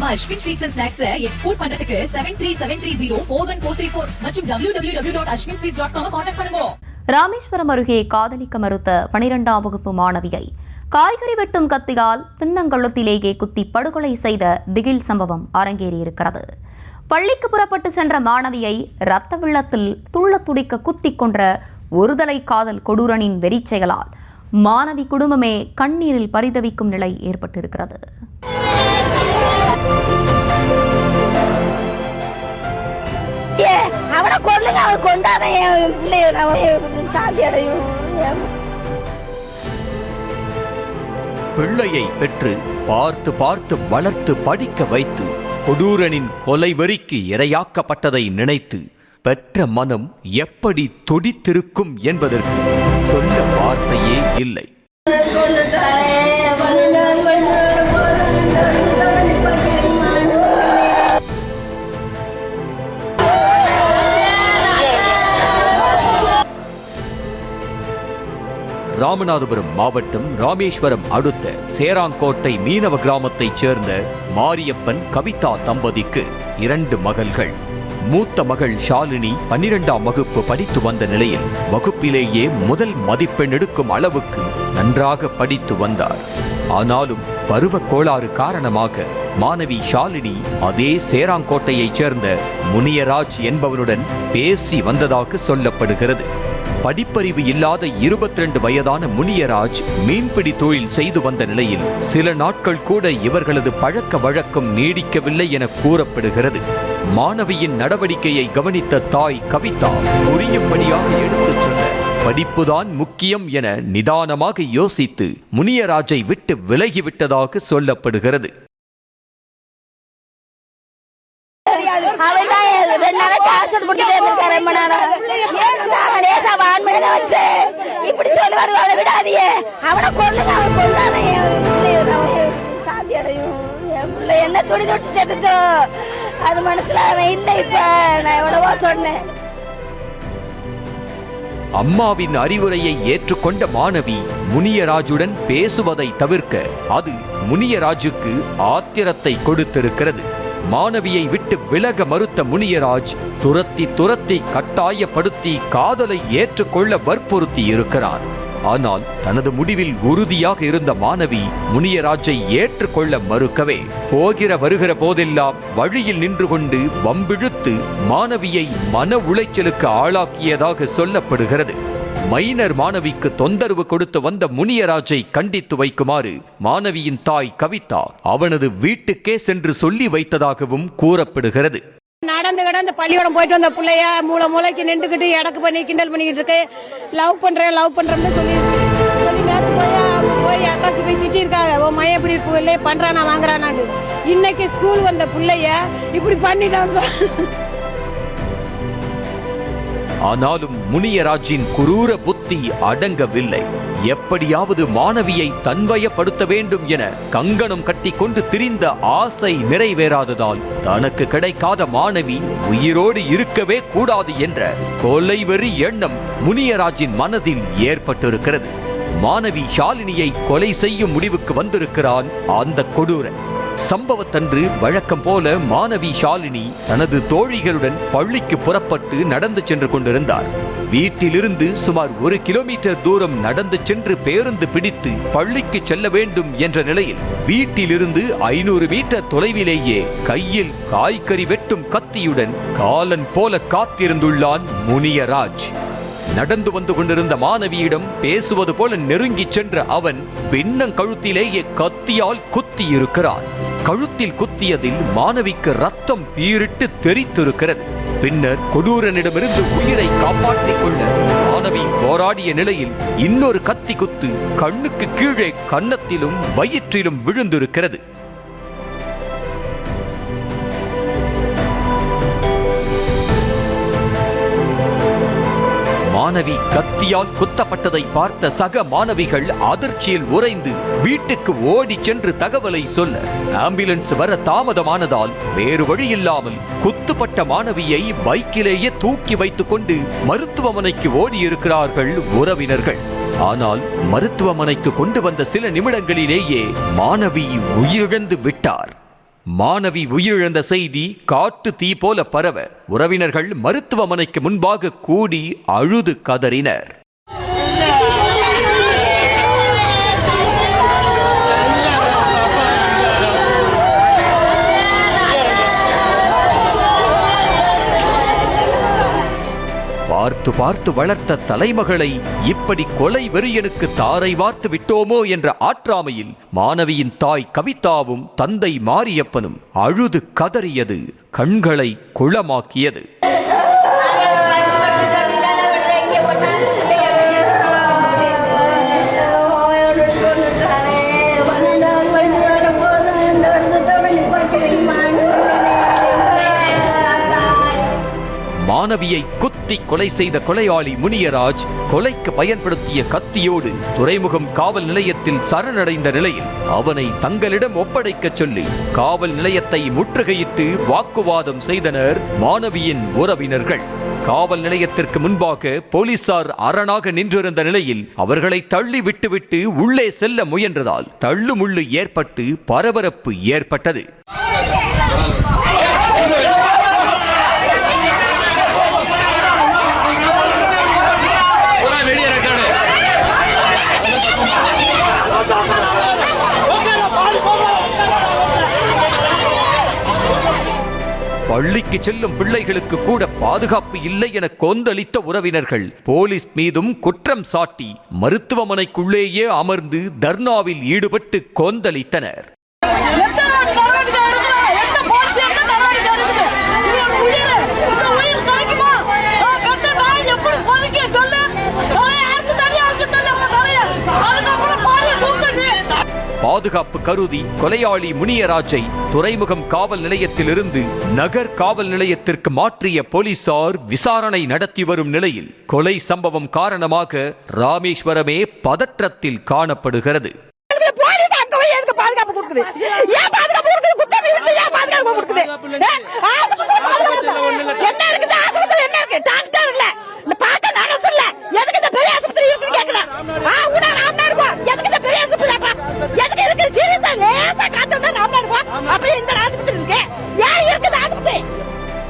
நம்ம Ashwin sweets and snacks export பண்றதுக்கு 7373041434 மற்றும் www.ashwinsweets.com கான்டாக்ட் பண்ணுங்க. ராமேஸ்வரம் அருகே காதலிக்க மறுத்த 12ஆம் வகுப்பு மாணவியை காய்கறி வெட்டும் கத்தியால் பின்னங்கழுத்திலேயே குத்தி படுகொலை செய்த திகில் சம்பவம் அரங்கேறியிருக்கிறது. பள்ளிக்கு புறப்பட்டு சென்ற மாணவியை இரத்த வெள்ளத்தில் துள்ள துடிக்க குத்திக் கொன்ற ஒருதலை காதல் கொடூரனின் வெறிச்செயலால் மாணவி குடும்பமே கண்ணீரில் பரிதவிக்கும் நிலை ஏற்பட்டிருக்கிறது. பிள்ளையை பெற்று பார்த்து பார்த்து வளர்த்து படிக்க வைத்து கொடூரனின் கொலைவெறிக்கு இரையாக்கப்பட்டதை நினைத்து பெற்ற மனம் எப்படி துடித்திருக்கும் என்பதற்கு சொல்ல வார்த்தையே இல்லை. ராமநாதபுரம் மாவட்டம் ராமேஸ்வரம் அடுத்த சேராங்கோட்டை மீனவ கிராமத்தைச் சேர்ந்த மாரியப்பன் கவிதா தம்பதிக்கு 2 மகள்கள். மூத்த மகள் ஷாலினி 12ஆம் வகுப்பு படித்து வந்த நிலையில் வகுப்பிலேயே முதல் மதிப்பெண் எடுக்கும் அளவுக்கு நன்றாக படித்து வந்தார். ஆனாலும் பருவ கோளாறு காரணமாக மாணவி ஷாலினி அதே சேராங்கோட்டையைச் சேர்ந்த முனியராஜ் என்பவருடன் பேசி வந்ததாக சொல்லப்படுகிறது. படிப்பறிவு இல்லாத 22 வயதான முனியராஜ் மீன்பிடி தொழில் செய்து வந்த நிலையில் சில நாட்கள் கூட இவர்களது பழக்க வழக்கம் நீடிக்கவில்லை என கூறப்படுகிறது. மாணவியின் நடவடிக்கையை கவனித்த தாய் கவிதா புரியும்படியாக எடுத்துச் சொல்ல படிப்புதான் முக்கியம் என நிதானமாக யோசித்து முனியராஜை விட்டு விலகிவிட்டதாக சொல்லப்படுகிறது. என்ன துடி தொட்டு செத்துச்சோ அது மனசுல இல்லை. இப்ப நான் எவ்வளவோ சொன்னேன். அம்மாவின் அறிவுரையை ஏற்றுக்கொண்ட மாணவி முனியராஜுடன் பேசுவதை தவிர்க்க அது முனியராஜுக்கு ஆத்திரத்தை கொடுத்திருக்கிறது. மாணவியை விட்டு விலக மறுத்த முனியராஜ் துரத்தி கட்டாயப்படுத்தி காதலை ஏற்றுக்கொள்ள வற்புறுத்தி இருக்கிறார். ஆனால் தனது முடிவில் உறுதியாக இருந்த மாணவி முனியராஜை ஏற்றுக்கொள்ள மறுக்கவே போகிற வருகிற போதெல்லாம் வழியில் நின்று கொண்டு வம்பிழுத்து மாணவியை மன உளைச்சலுக்கு ஆளாக்கியதாக சொல்லப்படுகிறது. மைனர் மாணவிக்கு தொந்தரவு கொடுத்து வந்த முனியராஜை கண்டித்து வைக்குமாறு மாணவியின் தாய் கவிதா அவனது வீட்டுக்கே சென்று சொல்லி வைத்ததாகவும் கூறப்படுகிறது. நடந்து பள்ளிக்கூடம் போயிட்டு வந்த பிள்ளைய மூளைக்கு நின்றுக்கிட்டு இடக்கு பண்ணி கிண்டல் பண்ணிக்கிட்டு இருக்கு. லவ் பண்றேன்னு சொல்லி போய் அக்காச்சி போய் திட்டிருக்காங்க. உன் மையம் இப்படி பிள்ளை பண்றானா வாங்குறானாங்க. இன்னைக்கு ஸ்கூல் வந்த பிள்ளைய இப்படி பண்ணிட்டாங்க. ஆனாலும் முனியராஜின் குரூர புத்தி அடங்கவில்லை. எப்படியாவது மாணவியை தன்வயப்படுத்த வேண்டும் என கங்கணம் கட்டி கொண்டு திரிந்த ஆசை நிறைவேறாததால் தனக்கு கிடைக்காத மாணவி உயிரோடு இருக்கவே கூடாது என்ற கொலைவெறி எண்ணம் முனியராஜின் மனதில் ஏற்பட்டிருக்கிறது. மாணவி ஷாலினியை கொலை செய்யும் முடிவுக்கு வந்திருக்கிறான் அந்த கொடூரன். சம்பவத்தன்று வழக்கம் போல மாணவி ஷாலினி தனது தோழிகளுடன் பள்ளிக்கு புறப்பட்டு நடந்து சென்று கொண்டிருந்தார். வீட்டிலிருந்து சுமார் 1 கிலோமீட்டர் தூரம் நடந்து சென்று பேருந்து பிடித்து பள்ளிக்கு செல்ல வேண்டும் என்ற நிலையில் வீட்டிலிருந்து 500 மீட்டர் தொலைவிலேயே கையில் காய்கறி வெட்டும் கத்தியுடன் காலன் போல காத்திருந்துள்ளான் முனியராஜ். நடந்து வந்து கொண்டிருந்த மாணவியிடம் பேசுவது போல நெருங்கி சென்ற அவன் பின்னங்கழுத்திலேயே கத்தியால் குத்தி இருக்கிறான். கழுத்தில் குத்தியதில் மாணவிக்கு ரத்தம் பீரிட்டு தெரித்திருக்கிறது. பின்னர் கொடூரனிடமிருந்து உயிரை காப்பாற்றிக் கொள்ள மாணவி போராடிய நிலையில் இன்னொரு கத்தி குத்து கண்ணுக்கு கீழே கன்னத்திலும் வயிற்றிலும் விழுந்திருக்கிறது. மாணவி கத்தியால் குத்தப்பட்டதை பார்த்த சக மாணவிகள் அதிர்ச்சியில் உறைந்து வீட்டுக்கு ஓடி சென்று தகவலை சொல்ல ஆம்புலன்ஸ் வர தாமதமானதால் வேறு வழியில்லாமல் குத்துப்பட்ட மாணவியை பைக்கிலேயே தூக்கி வைத்துக் கொண்டு மருத்துவமனைக்கு ஓடியிருக்கிறார்கள் உறவினர்கள். ஆனால் மருத்துவமனைக்கு கொண்டு வந்த சில நிமிடங்களிலேயே மாணவி உயிரிழந்து விட்டார். மாணவி உயிரிழந்த செய்தி காட்டு தீ போல பரவ உறவினர்கள் மருத்துவமனைக்கு முன்பாக கூடி அழுது கதறினர். பார்த்து பார்த்து வளர்த்த தலைமகளை இப்படி கொலை வெறியனுக்கு தாரை வார்த்து விட்டோமோ என்ற ஆற்றாமையில் மாணவியின் தாய் கவிதாவும் தந்தை மாரியப்பனும் அழுது கதறியது கண்களை குளமாக்கியது. மாணவியை குத்தி கொலை செய்த கொலையாளி முனியராஜ் கொலைக்கு பயன்படுத்திய கத்தியோடு துறைமுகம் காவல் நிலையத்தில் சரணடைந்த நிலையில் அவனை தங்களிடம் ஒப்படைக்க சொல்லி காவல் நிலையத்தை முற்றுகையிட்டு வாக்குவாதம் செய்தனர் மாணவியின் உறவினர்கள். காவல் நிலையத்திற்கு முன்பாக போலீசார் அரணாக நின்றிருந்த நிலையில் அவர்களை தள்ளி விட்டுவிட்டு உள்ளே செல்ல முயன்றதால் தள்ளுமுள்ளு ஏற்பட்டு பரபரப்பு ஏற்பட்டது. பள்ளிக்கு செல்லும் பிள்ளைகளுக்கு கூட பாதுகாப்பு இல்லை என கொந்தளித்த உறவினர்கள் போலீஸ் மீதும் குற்றம் சாட்டி மருத்துவமனைக்குள்ளேயே அமர்ந்து தர்ணாவில் ஈடுபட்டு கொந்தளித்தனர். பாதுகாப்பு கருதி கொலையாளி முனியராஜை துறைமுகம் காவல் நிலையத்திலிருந்து நகர் காவல் நிலையத்திற்கு மாற்றிய போலீசார் விசாரணை நடத்தி வரும் நிலையில் கொலை சம்பவம் காரணமாக ராமேஸ்வரமே பதற்றத்தில் காணப்படுகிறது.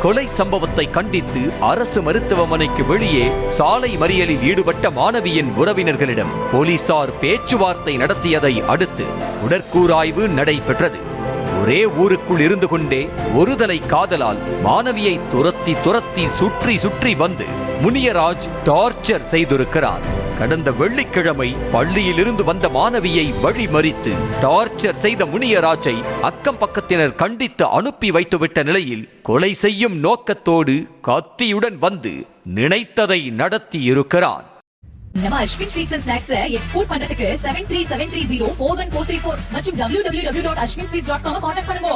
கொலை சம்பவத்தை கண்டித்து அரசு மருத்துவமனைக்கு வெளியே சாலை மறியலில் ஈடுபட்ட மாணவியின் உறவினர்களிடம் போலீசார் பேச்சுவார்த்தை நடத்தியதை அடுத்து உடற்கூறாய்வு நடைபெற்றது. ஒரே ஊருக்குள் இருந்து கொண்டே ஒருதலை காதலால் மாணவியை துரத்தி சுற்றி சுற்றி வந்து முனியராஜ் டார்ச்சர் செய்திருக்கிறார். கடந்த வெள்ளிக்கிழமை பள்ளியில் இருந்து வந்த மாணவியை வழிமறித்து டார்ச்சர் செய்த முனியராஜை அக்கம் பக்கத்தினர் கண்டித்து அனுப்பி வைத்துவிட்ட நிலையில் கொலை செய்யும் நோக்கத்தோடு கத்தியுடன் வந்து நினைத்ததை நடத்தி இருக்கிறான். நம்ம Ashwin sweets and snacks export பண்றதுக்கு 7373041434 மற்றும் www.ashwinsweets.com கான்டாக்ட் பண்ணுங்க.